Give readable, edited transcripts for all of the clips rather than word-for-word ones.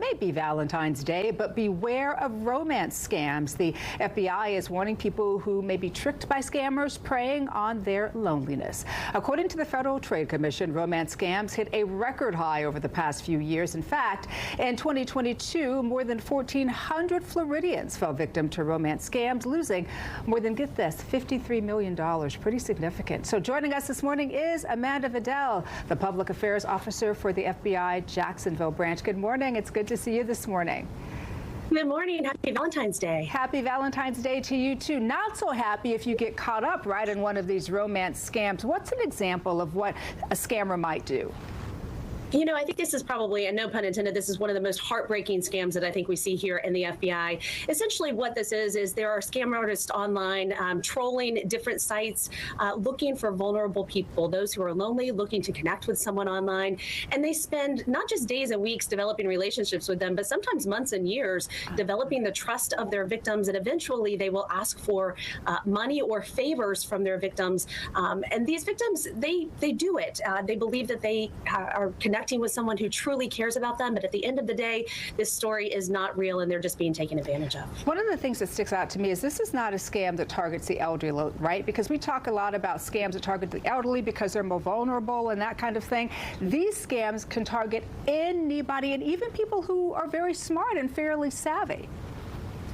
may be Valentine's Day, but beware of romance scams. The FBI is warning people who may be tricked by scammers preying on their loneliness. According to the Federal Trade Commission, romance scams hit a record high over the past few years. In fact, in 2022, more than 1,400 Floridians fell victim to romance scams, losing more than, get this, $53 million. Pretty significant. So joining us this morning is Amanda Videll, the Public Affairs Officer for the FBI Jacksonville branch. Good morning. It's good to see you this morning. Good morning. Happy Valentine's Day. Happy Valentine's Day to you, too. Not so happy if you get caught up right in one of these romance scams. What's an example of what a scammer might do? You know, I think this is probably, and no pun intended, this is one of the most heartbreaking scams that I think we see here in the FBI. Essentially what this is there are scam artists online trolling different sites, looking for vulnerable people, those who are lonely, looking to connect with someone online. And they spend not just days and weeks developing relationships with them, but sometimes months and years developing the trust of their victims. And eventually they will ask for money or favors from their victims. And these victims, they do it. They believe that they are connecting with someone who truly cares about them, but at the end of the day, this story is not real and they're just being taken advantage of. One of the things that sticks out to me is this is not a scam that targets the elderly, right? Because we talk a lot about scams that target the elderly because they're more vulnerable and that kind of thing. These scams can target anybody, and even people who are very smart and fairly savvy.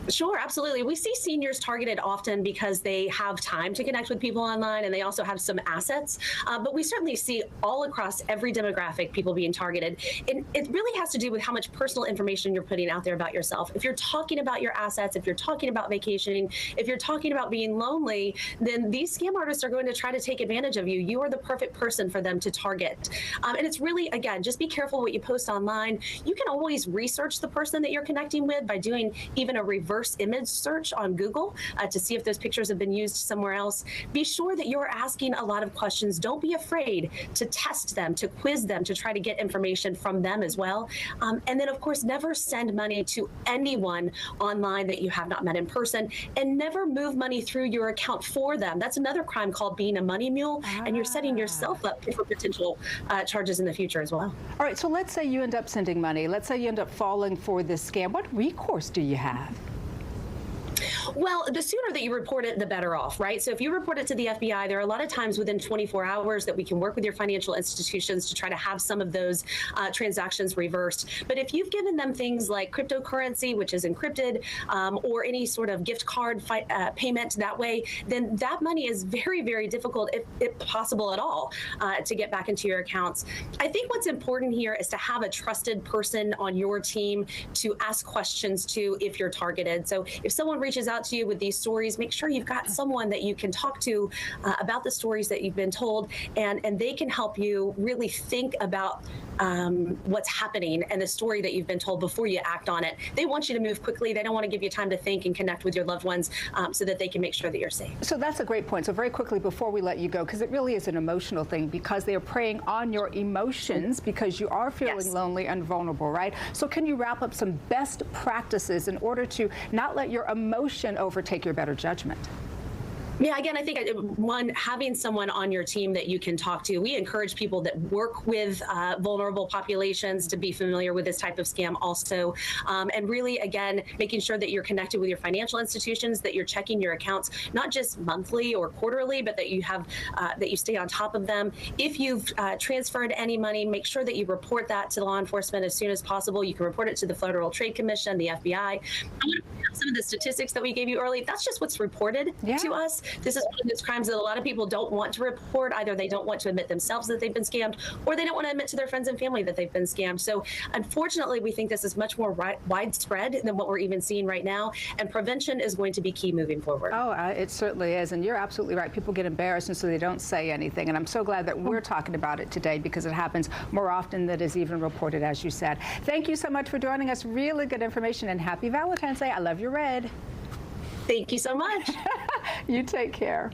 Sure, absolutely. We see seniors targeted often because they have time to connect with people online and they also have some assets. But we certainly see all across every demographic people being targeted. And it really has to do with how much personal information you're putting out there about yourself. If you're talking about your assets, if you're talking about vacationing, if you're talking about being lonely, then these scam artists are going to try to take advantage of you. You are the perfect person for them to target. And it's really, again, just be careful what you post online. You can always research the person that you're connecting with by doing even a reverse image search on Google to see if those pictures have been used somewhere else. Be sure that you're asking a lot of questions. Don't be afraid to test them, to quiz them, to try to get information from them as well. And then, of course, never send money to anyone online that you have not met in person, and never move money through your account for them. That's another crime called being a money mule, and you're setting yourself up for potential charges in the future as well. All right, so let's say you end up sending money. Let's say you end up falling for this scam. What recourse do you have? Well, the sooner that you report it, the better off, right? So if you report it to the FBI, there are a lot of times within 24 hours that we can work with your financial institutions to try to have some of those transactions reversed. But if you've given them things like cryptocurrency, which is encrypted, or any sort of gift card payment that way, then that money is very, very difficult, if possible at all, to get back into your accounts. I think what's important here is to have a trusted person on your team to ask questions to if you're targeted. So if someone reaches out to you with these stories, make sure you've got someone that you can talk to about the stories that you've been told, and they can help you really think about what's happening and the story that you've been told before you act on it. They want you to move quickly. They don't want to give you time to think and connect with your loved ones so that they can make sure that you're safe. So that's a great point. So very quickly before we let you go, because it really is an emotional thing, because they are preying on your emotions because you are feeling lonely and vulnerable, right? So can you wrap up some best practices in order to not let your emotion overtake your better judgment? Yeah, again, I think one, having someone on your team that you can talk to. We encourage people that work with vulnerable populations to be familiar with this type of scam also. And really, again, making sure that you're connected with your financial institutions, that you're checking your accounts, not just monthly or quarterly, but that you have that you stay on top of them. If you've transferred any money, make sure that you report that to law enforcement as soon as possible. You can report it to the Federal Trade Commission, the FBI. Some of the statistics that we gave you earlier, that's just what's reported to us. This is one of those crimes that a lot of people don't want to report. Either they don't want to admit themselves that they've been scammed, or they don't want to admit to their friends and family that they've been scammed. So unfortunately, we think this is much more widespread than what we're even seeing right now. And prevention is going to be key moving forward. Oh, it certainly is. And you're absolutely right. People get embarrassed, and so they don't say anything. And I'm so glad that we're talking about it today, because it happens more often than is even reported, as you said. Thank you so much for joining us. Really good information, and happy Valentine's Day. I love your red. Thank you so much. You take care.